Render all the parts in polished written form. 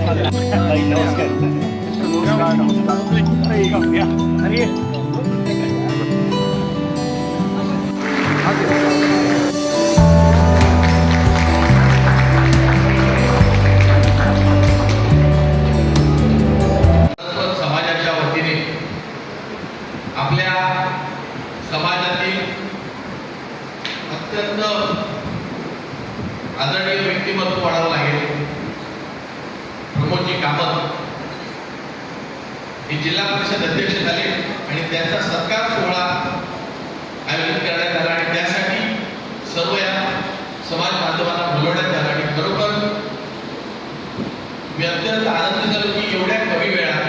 समाजाच्या वतीने आपल्या समाजातील अत्यंत आदरणीय व्यक्तिमत्व वाढावं लागेल. प्रमोदजी कामत हे जिल्हा परिषद अध्यक्ष झाले आणि त्यांचा सत्कार सोहळा आयोजित करण्यात आला आणि त्यासाठी सर्व या समाज बांधवांना बोलवण्यात आलं आणि खरोखर मी अत्यंत आनंदित झालो की एवढ्या कमी वेळात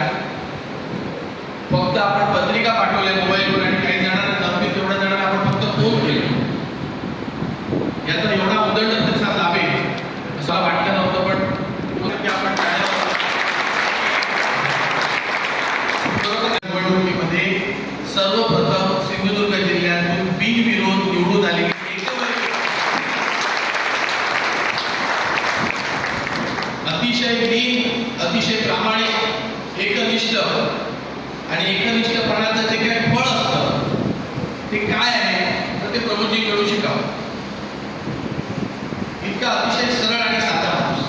फक्त आपण पत्रिका पाठवल्या मोबाईलवर आणि काही जणांना जमतील तेवढ्या जणांना आपण फक्त फोन केले. याचा एवढा उदंड प्रतिसाद लाभेल असं वाटलं नव्हतं, पण आपण निवडणुकीमध्ये सर्वप्रथम सिंधुदुर्ग जिल्ह्यातून बिनविरोध निवडून आलेली अतिशय नीट, अतिशय प्रामाणिक, एकनिष्ठ आणि एकनिष्ठपणाचं जे काही फळ असतं ते काय आहे तर ते प्रमोदजी मिळू शिकावं. इतका अतिशय सरळ आणि साधा माणूस.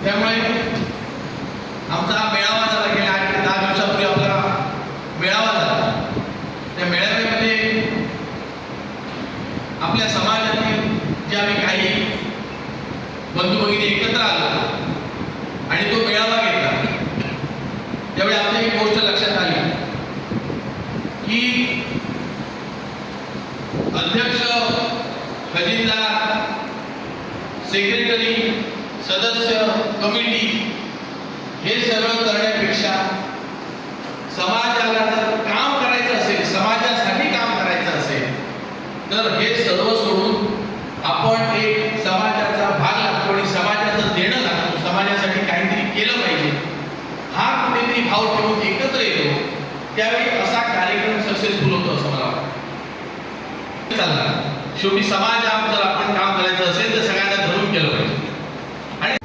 त्यामुळे आमचा हा मेळावा झाला गेल्या 8 ते 10 दिवसापूर्वी आपला मेळावा झाला. त्या मेळाव्यामध्ये आपल्या समाजातील जे आम्ही काही बंधू भगिनी एकत्र आलो आणि तो मेळावा घेतला. त्यावेळी आमच्या एक गोष्ट लक्षात आली की अध्यक्ष, खजिनदार, सेक्रेटरी, सदस्य, कमिटी हे सर्व करण्यापेक्षा समाजाला जर काम करायचं असेल, समाजासाठी काम करायचं असेल तर हे सर्व सोडून आपण एक समाजाचा भाग लागतो आणि समाजाचं देणं लागतो, समाजासाठी काहीतरी केलं पाहिजे हा कुठेतरी भाव ठेवून एकत्र येतो. त्यावेळी असा कार्यक्रम सक्सेसफुल होतो असं मला वाटतं. चालणार शेवटी समाजात जर आपण काम करायचं असेल तर सगळ्यांना धरून केलं पाहिजे. आणि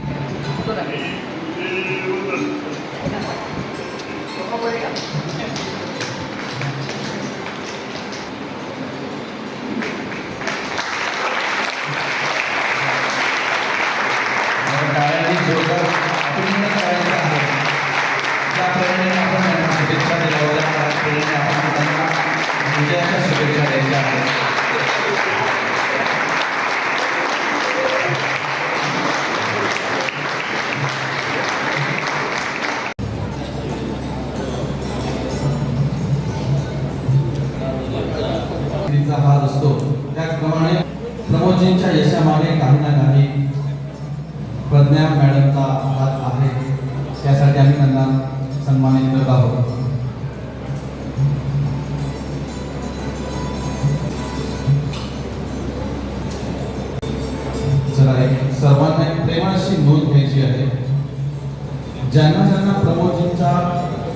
हात असतो त्याप्रमाणे प्रमोदजींच्या यशामागे काही ना काही प्रज्ञा मॅडमचा हात आहे. त्यासाठी आम्ही त्यांना सन्मानित करत आहोत. चला सर्वांना प्रेमाची नोंद घ्यायची आहे. ज्यांना ज्यांना प्रमोदजींचा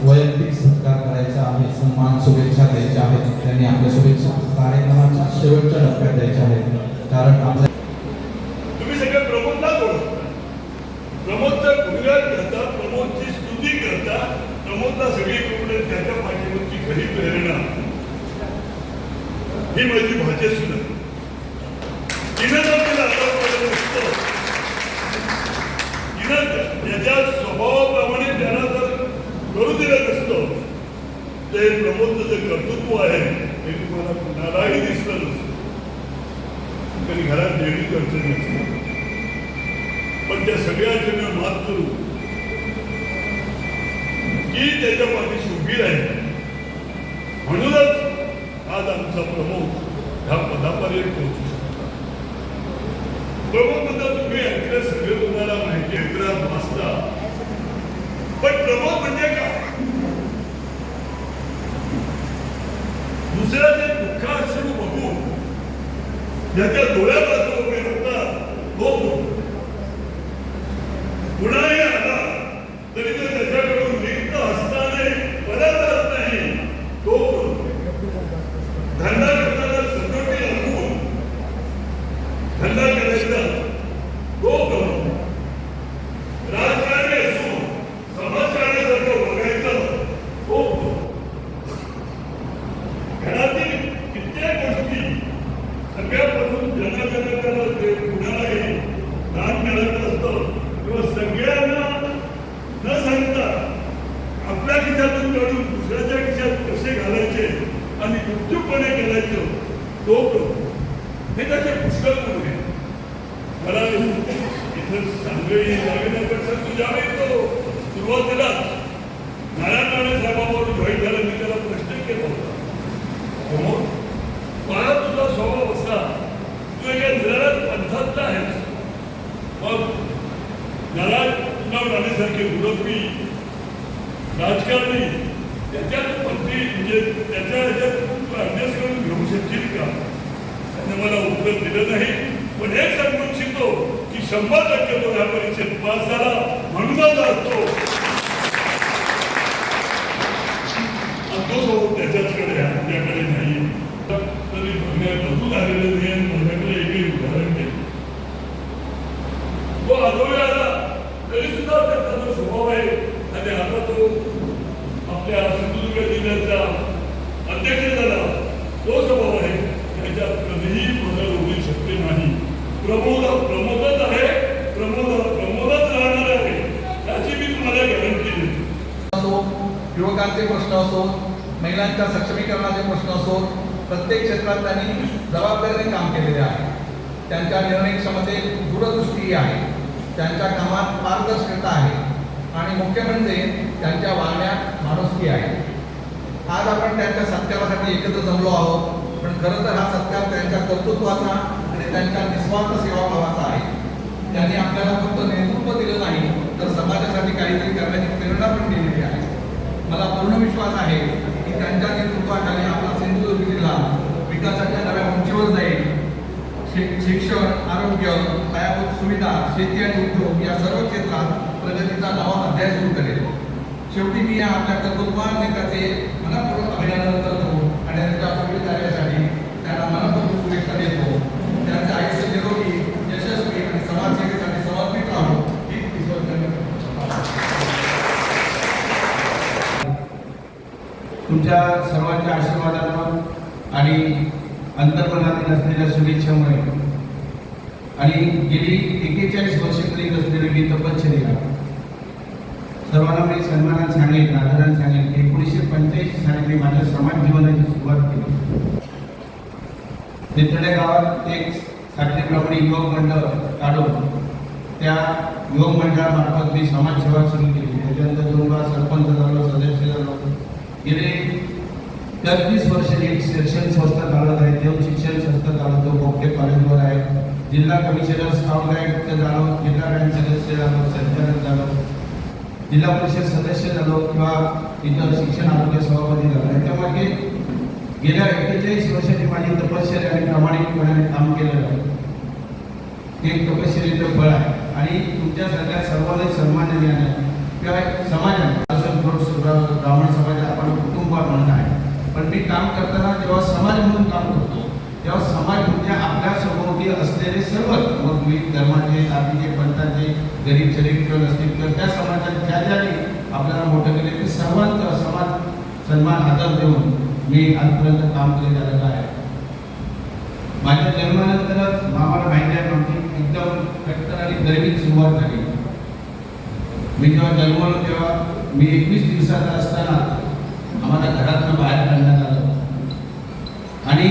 वैयक्तिक सत्कार करायचा आहे, सन्मान, शुभेच्छा द्यायच्या आहेत, त्यांनी आपल्या शुभेच्छा कार्यक्रमाच्या शेवटच्या टप्प्यात द्यायच्या आहेत. कारण आपल्या तुम्ही सगळे प्रमोदला ओळखता, प्रमोदचा गुणगान करता, प्रमोदची स्तुती करता, प्रमोदला सगळीकडे त्याच्या पाठीवरची खरी प्रेरणा ही माझी भाषा सुद्धा तिनं जर तिला आतापर्यंत असतं, तिनं त्याच्या स्वभावाप्रमाणे त्यांना जर करू दिलं नसतं ते प्रमोदचं जे कर्तृत्व आहे ते तुम्हाला कुणालाही दिसलं नसतं. तरी घरात देवी अडचणी असतात, पण त्या सगळ्या अडचणीवर मात करू की त्याच्या पाठीशी उभी राहील. म्हणूनच आज आमचा प्रमोद ह्या पदापर्यंत पोहोचू शकतो. प्रमोद बद्दल तुम्ही ऐकलं, सगळे तुम्हाला माहिती ऐकलं वाचता, पण प्रमोद म्हणजे काय? दुसऱ्याचे दुःखाश्रू बघून ज्याच्या डोळ्यात उभे होतात तो कुणाही आला तरी तो त्याच्याकडून रिक्त असताना परत जात नाही. तो धंदा करताना सचोटी लागून धंदा करायचा तो करतो. राजकारण त्यावेळी नवीन तुझ्यावेळी तो सुरुवातीला नारायण साहेबांवर भेट झाला. मी त्याला प्रश्न केला होता, मला तुझा स्वभाव असा, तू एका निराळ्यात पंथातला आहेस, मग नारायण राणेसारखे मुरब्बी राजकारणी त्याच्यात पंथी म्हणजे त्याच्या ह्याच्यात तू अभ्यास करून घेऊ शकशील का? त्याने मला उत्तर दिलं नाही. पण एक सांगू इच्छितो की 100% तो या परीक्षेत पास झाला म्हणूनच असतो. तो सोबत त्याच्याचकडे आहे, आपल्याकडे नाही. तरी बघून आलेलं नाही आणि माझ्याकडे एकही उदाहरण नाही. तो आजोबा आला तरी सुद्धा त्याचा जो स्वभाव आहे आणि आता तो आपल्या सिंधुदुर्ग जिल्ह्याचा अध्यक्ष झाला, तो स्वभाव आहे. त्याच्यात कधीही बदल होऊ शकते नाही. प्रमोदच आहे, प्रमोदच राहणार आहे, याची मी तुम्हाला गॅरंटी देतो. युवकांचे प्रश्न असो, महिलांच्या सक्षमीकरणाचे प्रश्न असो, प्रत्येक क्षेत्रात त्यांनी जबाबदारीने काम केलेले आहे. त्यांच्या निर्णय क्षमतेत दूरदृष्टी आहे, त्यांच्या कामात पारदर्शकता आहे आणि मुख्य म्हणजे त्यांच्या वागण्यात माणुसकी आहे. आज आपण त्यांच्या सत्कारासाठी एकत्र जमलो आहोत, पण खरं तर हा सत्कार त्यांच्या कर्तृत्वाचा आणि त्यांच्या निस्वार्थ सेवाभावाचा आहे. त्यांनी आपल्याला फक्त नेतृत्व दिलं नाही, तर समाजासाठी काहीतरी करण्याची प्रेरणा पण दिलेली आहे. मला पूर्ण विश्वास आहे की त्यांच्या नेतृत्वाखाली आपला सिंधुदुर्ग जिल्हा विकासाच्या नव्या उंचीवर जाईल. शिक्षण, आरोग्य, पायाभूत सुविधा, शेती आणि उद्योग या सर्व क्षेत्रात प्रगतीचा नवा अध्याय सुरू करेल. शेवटी मी या आपल्या कर्तृत्ववान नेत्याचे मनपूर्वक अभिनंदन करतो आणि त्यांच्या पुढील कार्यासाठी त्यांना मनपूर्वक शुभेच्छा देतो. त्यांचे आयुष्य निरोगी, यशस्वी आणि समाजसेवेसाठी समर्पित राहो ही ईश्वर तुमच्या सर्वांच्या आशीर्वादांवर आणि अंतर्मनातील असलेल्या शुभेच्छामुळे आणि गेली 41 वर्ष करीत असलेली मी तपश्चर्या सर्वांना मी सन्मानात सांगेन, आदराने सांगेन की 1985 साली मी माझ्या समाज जीवनाची सुरुवात केली. तेथड्या गावात एक साठेप्रमाणे युवक मंडळ काढून त्या युवक मंडळामार्फत मी समाजसेवा सुरू केली. त्याच्यानंतर 2 वेळा सरपंच झालो, सदस्य झालो. गेले 35 वर्ष एक शिक्षण संस्था चालत आहे, देव शिक्षण संस्था चालवतो, बोगटे कॉलेजवर आहे. जिल्हा कमिशनर स्काउट गाईड झालो, जिल्हा बँक सदस्य झालो, संचालक झालो, जिल्हा परिषद सदस्य झालो किंवा इतर शिक्षण आरोग्य सभापती झालो. याच्यामागे गेल्या 41 वर्षाची माझी तपश्चर्या आणि प्रामाणिकपणाने काम केलेलं आहे. हे तपश्चर्याचं फळ आहे आणि तुमच्यासारख्या सर्वांना सन्मान देण्याने किंवा समाजाने ब्राह्मण समाज आपण कुटुंब म्हणत आहे. पण मी काम करताना जेव्हा समाज म्हणून काम करतो तेव्हा समाज म्हणजे आपल्या सभोवती असलेले सर्व, मग विविध धर्माचे, जातीचे, पंथाचे, गरीब शरीफ किंवा नसतील किंवा त्या समाजात ज्या ज्याने आपल्याला मोठं केले ते सर्वांचा समाज सन्मान आदर देऊन मी आजपर्यंत काम करीत आलेलं आहे. माझ्या जन्मानंतरच आम्हाला माहिती आहे आमची एकदम कट्टर आणि गरिबीत सुरुवात झाली. मी जेव्हा जन्मलो तेव्हा मी 21 दिवसाचा असताना आम्हाला घरातून बाहेर काढण्यात आलं आणि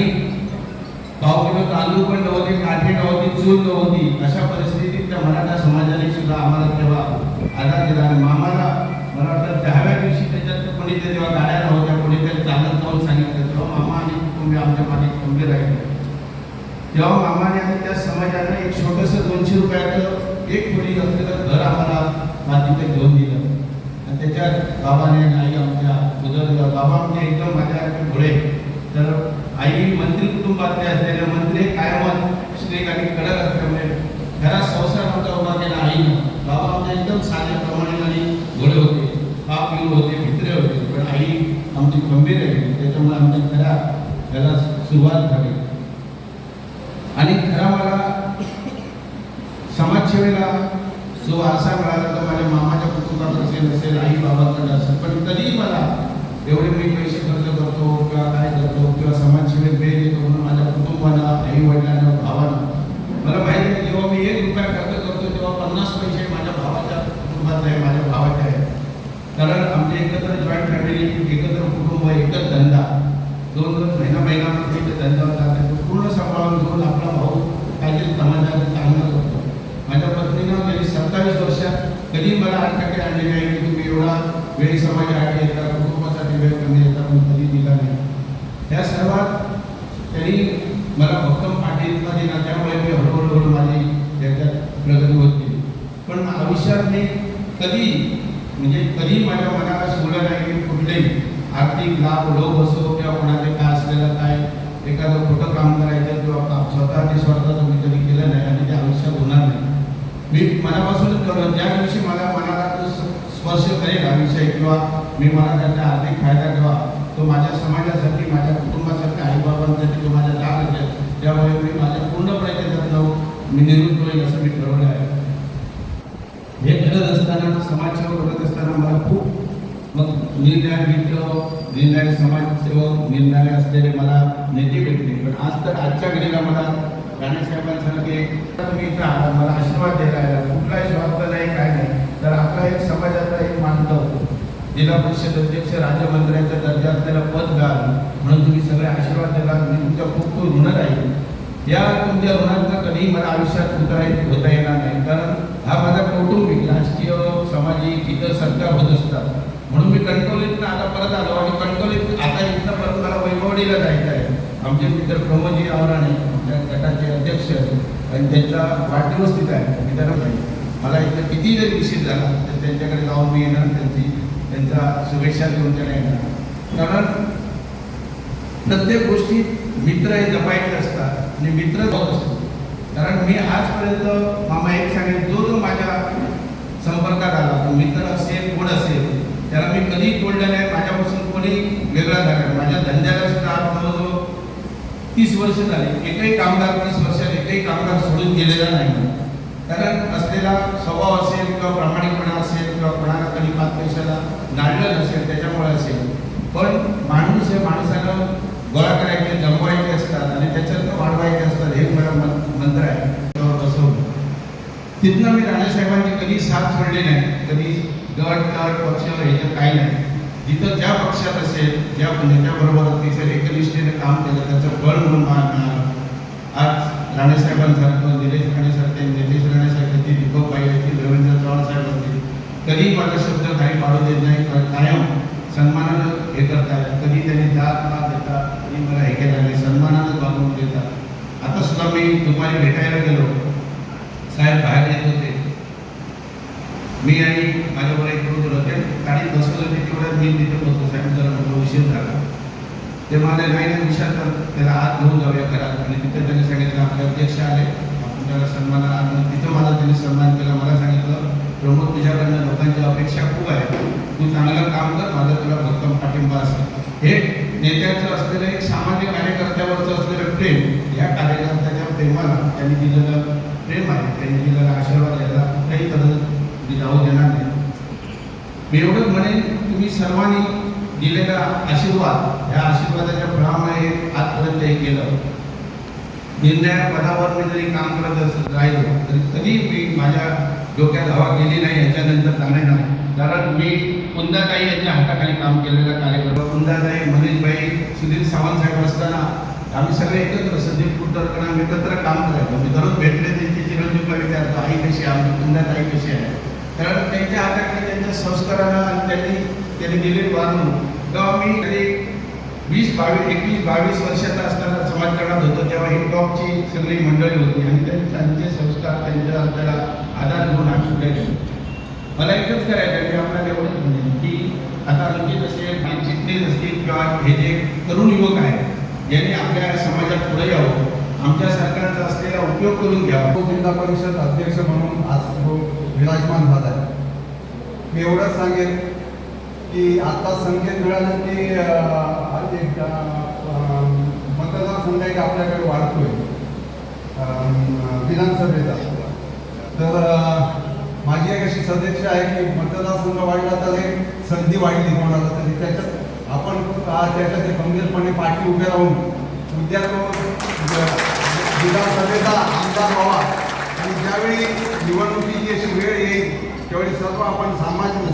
पाव किलो तांदूळ पण नव्हते, काठी नव्हती, चूल नव्हती. अशा परिस्थितीत त्या मराठा समाजाने सुद्धा आम्हाला तेव्हा आधार दिला. आणि मामाला मला वाटतं 10व्या दिवशी त्याच्यात कोणीतरी तेव्हा गाड्या नव्हत्या, कोणीतरी चालत जाऊन सांगितलं. तेव्हा मामा आणि कुटुंबीय आमच्या मागे खंबीर राहिले. तेव्हा मामाने आणि त्या समाजाने एक छोटंसं 200 रुपयाचं एक खोली असलेलं घर आम्हाला मातीत घेऊन दिलं. आणि त्याच्यात बाबाने आई आमच्या उदर बाबा म्हणजे एकदम माझ्या पुढे. तर आई मंत्री कुटुंबातले असलेले मंत्री कायमत श्रेक आणि कडक असल्यामुळे घरात संसार होता उभा केला आईनं. बाबा आमच्या एकदम साध्या प्रमाणे आणि घोडे होते, पाप पिऊन होते, भित्रे होते, पण आई आमची खंबीर आहे. त्याच्यामुळे आमच्या घराला सुरुवात झाली. आणि खरा मला समाजसेवेला जो वारसा मिळाला तर माझ्या मामाच्या कुटुंबात असेल, आई बाबाकडे असेल, पण कधीही मला एवढे मी पैसे खर्च करतो किंवा काय करतो किंवा समाजसेवेत वेळ देतो म्हणून माझ्या कुटुंबाला, आई वडिलांना, भावांना मला माहिती आहे. जेव्हा मी 1 रुपया खर्च करतो तेव्हा 50 पैसे माझ्या भावाच्या कुटुंबात आहे, माझ्या भावाचे आहे. कारण आमचे एकत्र जॉईंट फॅमिली, एकत्र कुटुंब, एकच धंदा, 2-2 महिन्यामध्ये धंदा होता. पूर्ण सांभाळून घेऊन आपला भाऊ काहीतरी समाजाला चांगलं करतो. माझ्या पत्नीनं गेली 27 वर्षात कधी मला अटके आणले नाही की तुम्ही एवढा वेळी समाजासाठी येता, कुटुंबासाठी वेळ कमी येता, पण कधी दिला नाही. त्या सर्वात त्यांनी मला भक्कम पाठिंबा दिला, त्यामुळे मी हळूहळू माझी त्याच्यात प्रगती होत गेली. पण आयुष्यात मी कधी माझ्या मनाला शिवलं नाही की कुठलेही आर्थिक लाभ लोभ असो किंवा कोणाचे काय असलेलं काय एखादं खोटं काम करायचं किंवा स्वतःची स्वार्थाचं मी कधी केलं नाही आणि ते आयुष्यात होणार नाही. मी मनापासूनच करतो. ज्या दिवशी मला मनाला तो स्पर्श करेल हा विषय किंवा मी मला त्याचा आर्थिक फायदा घ्यावा, तो माझ्या समाजासाठी, माझ्या कुटुंबासाठी, आईबाबांसाठी तो माझ्या लाभ असेल, त्यामुळे मी माझ्या पूर्णपणे त्याच्यात मी निवृत्त होईल असं मी ठरवलं आहे. हे करत असताना, समाजसेवा करत असताना मला खूप मग निर्णय मित्र, निर्णय समाजसेवक, निर्णय असलेले मला नेते भेटले. पण आज तर आजच्या घडीला मला राणेसाहेबांसारखे तुम्ही इथं आला, मला आशीर्वाद द्यायला आला, कुठलाही स्वार्थ नाही, काय नाही, तर आपला एक समाजाचा एक मानतो जिल्हा परिषद अध्यक्ष राज्यमंत्र्यांचा दर्जा असलेला पद मिळालं म्हणून तुम्ही सगळे आशीर्वाद दिला. मी तुमच्या खूप खूप ऋण राहील. या तुमच्या ऋणांना कधीही मला आयुष्यात होता येणार नाही, कारण हा माझा कौटुंबिक, राजकीय, सामाजिक इतर सरकार होत असतात. म्हणून मी कणकवलीतनं आता परत आलो आणि कणकवलीत आता इथनं परत मला वैभवडीला जायचं आहे. आमचे मित्र प्रमोदजी आवराणे आमच्या गटाचे अध्यक्ष आणि त्यांचा वाढदिवस तिथं आहे. मी त्यांना पाहिजे मला इथं किती जरी विषय झाला तर त्यांच्याकडे जाऊन मी येणार, त्यांचा शुभेच्छा देऊन त्याला येणार. कारण प्रत्येक गोष्टीत मित्र हे जपायचे असतात आणि मित्र होत असतो. कारण मी आजपर्यंत मामा एक सांगेन, जो माझ्या संपर्कात आला तो मित्र असेल, कोण असेल, त्याला मी कधी तोडलं नाही. माझ्यापासून कोणी वेगळा झाला. माझ्या धंद्याला सुद्धा जवळजवळ 30 वर्ष झाले. एकही कामगार 30 वर्षात एकही कामगार सोडून गेलेला नाही. कारण असलेला स्वभाव असेल किंवा प्रामाणिकपणा असेल किंवा कोणाला कधी 5 पैशाला नाळलं नसेल त्याच्यामुळे असेल. पण माणूस हे माणसाला गोळा करायचे, जमवायचे असतात आणि त्याच्यातनं वाढवायचे असतात. हे मला मंत्र आहे. बसवलं तिथनं मी राणेसाहेबांची कधी साथ सोडली नाही. कधी गट तट पक्ष ह्याचं काही नाही. जिथं ज्या पक्षात असेल, ज्या बरोबर असेल, एकनिष्ठेने काम केलं त्याचं फळ म्हणून मिळालं. आज राणेसाहेबांसारखं, निलेश राणेसारखे, निलेश राणेसारखे, ती दीपकबाई असतील, रवींद्र चव्हाण साहेब असतील, कधी माझा शब्द काही पाडू देत नाही. कायम सन्मानानं हे करतात. कधी त्यांनी दात ना देता कधी मला हे केलं नाही, सन्मानानं वागवून देतात. आता सुद्धा मी दुपारी भेटायला गेलो, साहेब बाहेर येत होते, मी आणि माझ्याबरोबर एक रोज होते, गाडीत बसवलं होते, तेवढ्यात मी तिथे बसतो. साहेब जरा मला उशीर झाला. ते मला नाही विचारतात, त्याला आत घेऊन जाऊया घरात. आणि तिथे त्यांनी सांगितलं आपले अध्यक्ष आले, आपण त्याला सन्मानाला आणून तिथं मला त्यांनी सन्मान केला. मला सांगितलं प्रमोद, तुझ्याकडनं लोकांची अपेक्षा खूप आहे, तू चांगलं काम कर, माझा तुला भक्कम पाठिंबा असेल. हे नेत्याचं असलेलं एक सामान्य कार्यकर्त्यावरचं असलेलं प्रेम, या कार्यकर्त्याच्या प्रेमाला त्यांनी दिलेलं प्रेम आहे, त्यांनी दिलेला आशीर्वाद याला काही कधी जाऊ देणार नाही. मी एवढंच म्हणेन, तुम्ही सर्वांनी दिलेला आशीर्वाद, या आशीर्वादाच्या फळामुळे आजपर्यंत हे केलं. निर्णय पदावर मी जरी काम करत राहिलो तरी कधी मी माझ्या डोक्यात हवा गेली नाही, याच्यानंतर जाणार नाही. कारण मी कुंदाताई यांच्या हाताखाली काम केलेला कार्यकर्ता, कुंदाताई, मनीषबाई, सुधीर सावंत साहेब असताना आम्ही सगळे एकत्र, संदीप कुटरकर आम्ही एकत्र काम करायचो. मी दररोज भेटले त्यांची चिरंजीवला विचारतो, आई कशी आहे, आमची कुंदाताई कशी आहे. कारण त्यांच्या हाताखाली त्यांच्या संस्कारानं आणि त्यांनी दिलेली वागणूक, तेव्हा मी कधी 21-22 वर्षाचा असताना समाजकारणात होतो, तेव्हा ही टॉपची सगळी मंडळी होती आणि त्यांचे संस्कार, त्यांच्या आपल्याला आधार घेऊन आम्ही पुढे गेलो. मला एकच करायचं की आपल्याला एवढंच म्हणेन की आता रणजित असेल, चिटणीस असतील किंवा हे जे तरुण युवक आहेत यांनी आपल्या समाजात पुढे यावं, आमच्या सरकारचा असलेला उपयोग करून घ्यावा. जिल्हा परिषद अध्यक्ष म्हणून आज तो विराजमान झाला आहे. मी एवढंच सांगेन की आता संकेत मिळालं की मतदारसंघ एक आपल्याकडे वाढतोय विधानसभेचा. तर माझी एक अशी सदिच्छा आहे की मतदारसंघ वाढला तर एक संधी वाढली कोणाला तरी, त्याच्यात आपण त्याच्यात गंभीरपणे पाठी उभे राहून उद्या तो विधानसभेचा आमदार व्हावा. आणि ज्यावेळी निवडणुकीची अशी वेळ येईल त्यावेळी सर्व आपण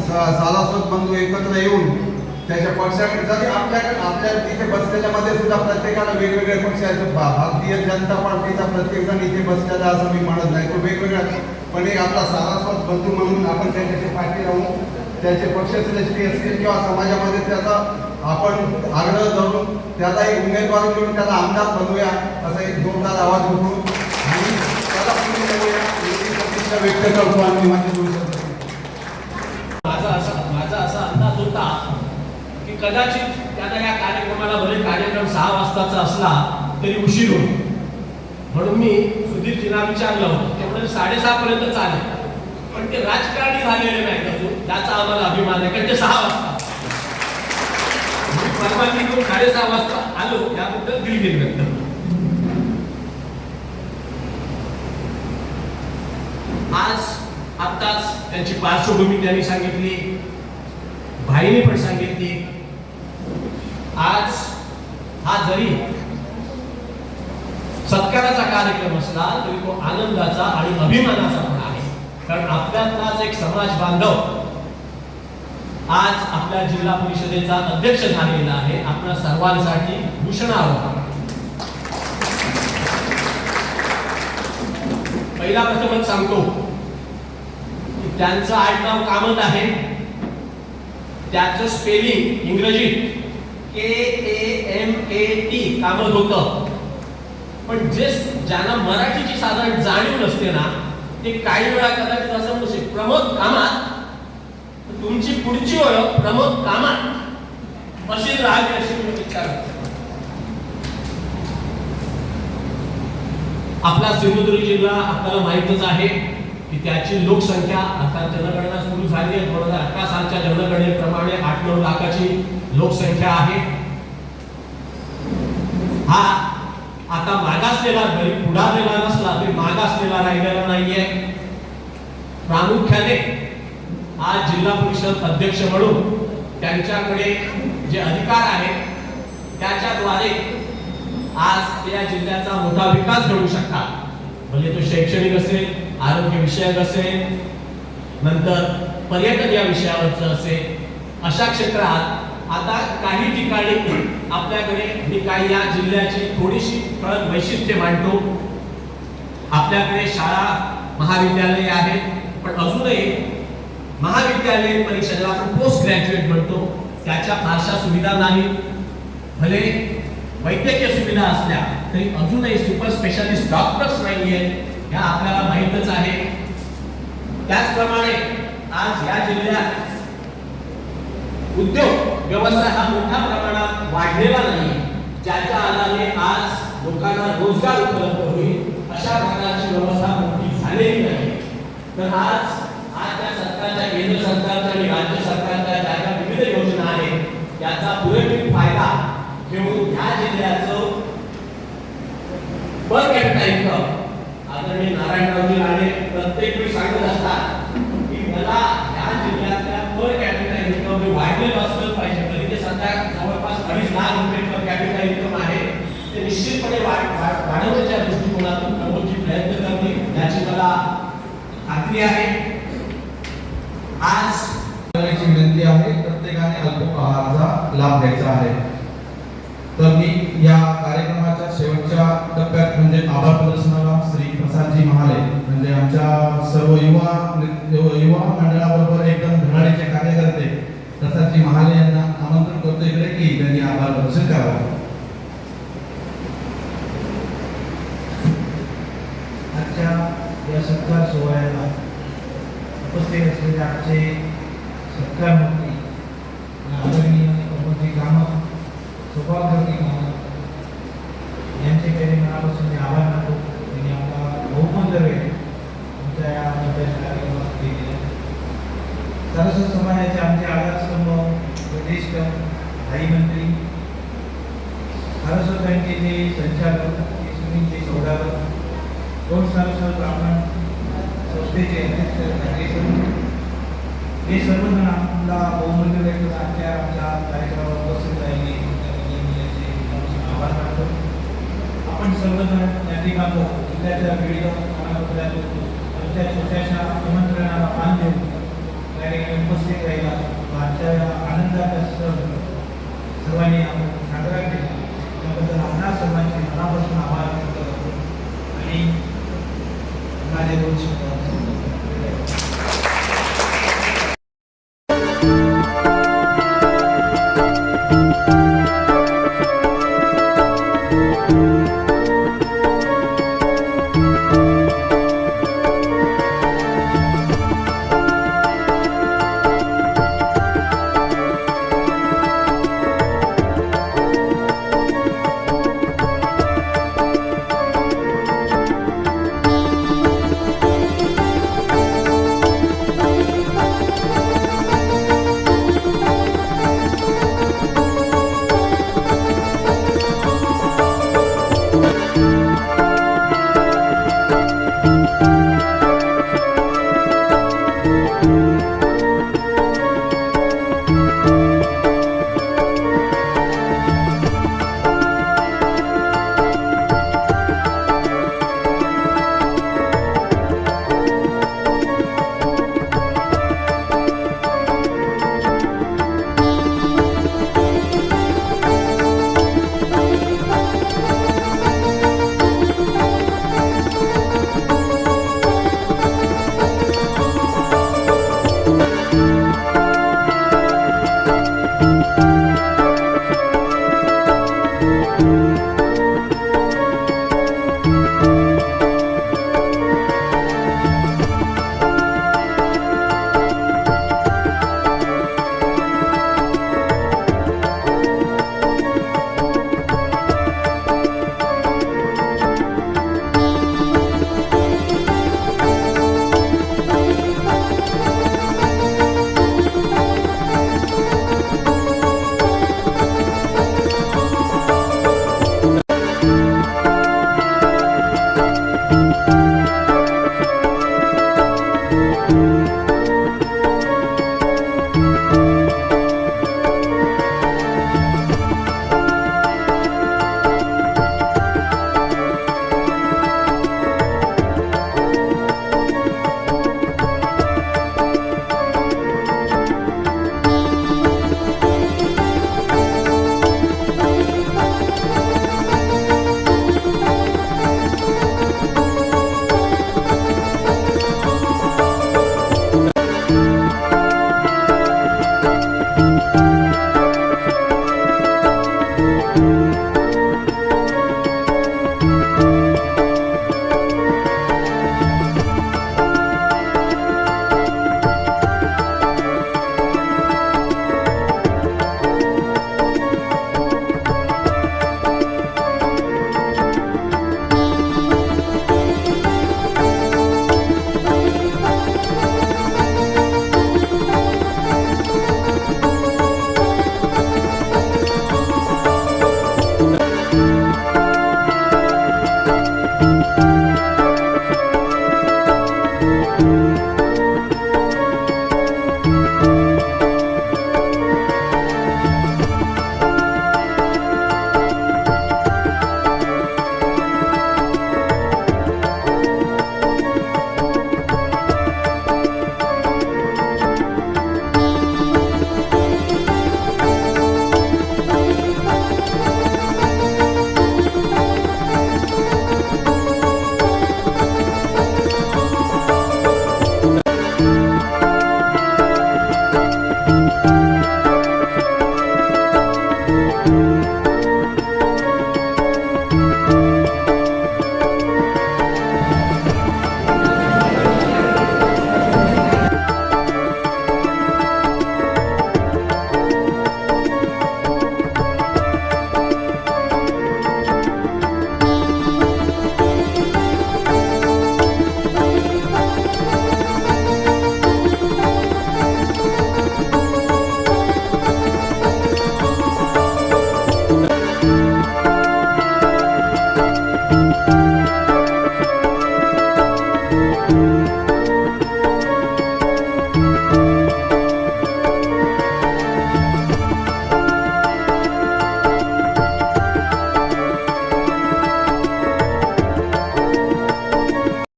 सालासोत बंधू एकत्र येऊन त्याच्या पक्षाकडे, जरी आपल्या तिथे बसलेल्यामध्ये सुद्धा प्रत्येकाला वेगवेगळे पक्ष आहेत. भारतीय जनता पार्टीचा प्रत्येकजण इथे बसलेला असं मी म्हणत नाही, तो वेगवेगळ्या पण एक आपला सारास्वत बंधू म्हणून आपण त्यांच्याशी पाठी राहू, त्याचे पक्षश्रेष्ठी असतील किंवा समाजामध्ये त्याचा आपण आग्रह धरून त्याचा एक उमेदवार घेऊन त्याला आमदार बनवूया, असा एक जोरदार आवाज उठवून आणि त्याला पुढे नेऊया, याची प्रतिष्ठा व्यक्त करतो आणि माझी माझा असा अंदाज होता की कदाचित त्यांना या कार्यक्रमाला भले कार्यक्रम 6 वाजताचा असला तरी उशीर होईल, म्हणून मी सुधीरजींना विचारलं होतं. ते म्हणजे 6:30 पर्यंत चालेल, पण ते राजकारणी झालेले नाहीत अजून, त्याचा आम्हाला अभिमान आहे, कारण ते 6 वाजता मी परवानगी करून 6:30 वाजता आलो, याबद्दल दिलगिरी व्यक्त करतो. आज आत्ताच त्यांची पार्श्वभूमी त्यांनी सांगितली, भाईने पण सांगितली. आज हा जरी सत्काराचा कार्यक्रम असला तरी तो आनंदाचा आणि अभिमानाचा पण आहे, कारण आपल्यातलाच एक समाज बांधव आज आपल्या जिल्हा परिषदेचा अध्यक्ष झालेला आहे. आपल्या सर्वांसाठी भूषणार्ह. पहिला प्रथमच सांगतो की त्यांचं आडनाव कामत आहे. त्याचं स्पेलिंग इंग्रजीत KAMAT कामत होतं, पण जे ज्यांना मराठीची साधारण जाणीव नसते ना, ते काही वेळा कदाचित असं म्हणू शकते प्रमोद कामत, तुमची पुढची ओळख प्रमोद कामत अशी राहावी अशी मी इच्छा करतो. आपला सिंधुदुर्ग जिल्हा आपल्याला माहितच आहे की त्याची लोकसंख्या आता जनगणना सुरू झाली आहे. 2018 सालच्या जनगणनेप्रमाणे 8-9 लाखाची लोकसंख्या आहे. हा आता मागासलेला जरी पुढारलेला नसला तरी मागासलेला राहिलेला नाहीये. प्रामुख्याने आज जिल्हा परिषद अध्यक्ष म्हणून त्यांच्याकडे जे अधिकार आहेत त्याच्याद्वारे आज या जिल्ह्याचा मोठा विकास घडू शकतात. म्हणजे तो शैक्षणिक असेल, आरोग्य विषयक असेल, नंतर पर्यटन या विषयावरचं असेल, अशा क्षेत्रात आता काही ठिकाणी आपल्याकडे मी काही या जिल्ह्याची थोडीशी ठळक वैशिष्ट्ये मांडतो. आपल्याकडे शाळा महाविद्यालय आहेत, पण अजूनही महाविद्यालयीन परीक्षेला आपण पोस्ट ग्रॅज्युएट म्हणतो त्याच्या फारशा सुविधा नाही. भले वैद्यकीय सुविधा असल्या तरी अजूनही सुपर स्पेशालिस्ट डॉक्टर्स नाहीये, ह्या आपल्याला माहीतच आहे. त्याचप्रमाणे आज या जिल्ह्यात उद्योग व्यवसाय हा मोठ्या प्रमाणात वाढलेला नाही, ज्याच्या आधारे आज लोकांना रोजगार उपलब्ध होईल अशा प्रकारची व्यवस्था मोठी झालेली नाही. तर आज त्या सरकारच्या, केंद्र सरकारच्या आणि राज्य सरकारच्या ज्या ज्या विविध योजना आहेत त्याचा पुरेपूर फायदा घेऊन ह्या जिल्ह्याचं पर कॅपिटा इन्कम आदरणीय नारायणरावजी राणे प्रत्येक वेळी सांगत असतात की मला ह्या जिल्ह्यातल्या पर कॅपिटा इन्कम वाढलेलं असलं पाहिजे. तरी ते सध्या जवळपास 2.5 लाख रुपये पर कॅपिटा इन्कम आहे, ते निश्चितपणे वाढवण्याच्या दृष्टिकोनातून प्रमुखची प्रयत्न करतील याची मला खात्री आहे. आज विनंती आहे, प्रत्येकाने अल्पोपहाराचा लाभ घ्यायचा आहे. तर मी या कार्यक्रमाच्या शेवटच्या टप्प्यात म्हणजे आभार प्रदर्शनाला श्री प्रसादजी महाले म्हणजे आमच्या सर्व युवा मंडळाबरोबर एकदम धडाडीचे कार्यकर्ते प्रसादजी महाले यांना आमंत्रण करतो इकडे की त्यांनी आभार प्रदर्शन करावं. आजच्या या सत्कार सोहळ्याला उपस्थित असलेले आमचे सत्कार मंत्री आदरणीय प्रमोदजी कामत, सौभाग्यवती कामत यांचे काही मनापासून मी आभार मानतो. त्यांनी आपला बहुमूल्य वेळ आमच्या या कार्यक्रमात दिलेला. सारस्वत समाजाचे आमचे आधारस्तंभ ज्येष्ठ स्थायी मंत्री, सारस्वत बँकेचे संचालक सुनीलजी सौदागर, दोन सारस्वत ब्राह्मण संस्थेचे अध्यक्ष, हे सर्वजण आपला बहुमूल्य वेळ आमच्या कार्यक्रमाला उपस्थित राहिले याचे आभार मानतो. आपण सर्वजण या ठिकाणी जिल्ह्याच्या विविध कानाकोपऱ्यातून आमच्या छोट्याशा आमंत्रणाला मान देऊन त्या ठिकाणी उपस्थित राहिला. आजच्या आनंदाचा सण सर्वांनी आपण साजरा केला त्याबद्दल आपणा सर्वांचे मनापासून आभार व्यक्त करतो आणि माझे दोन शब्द आहे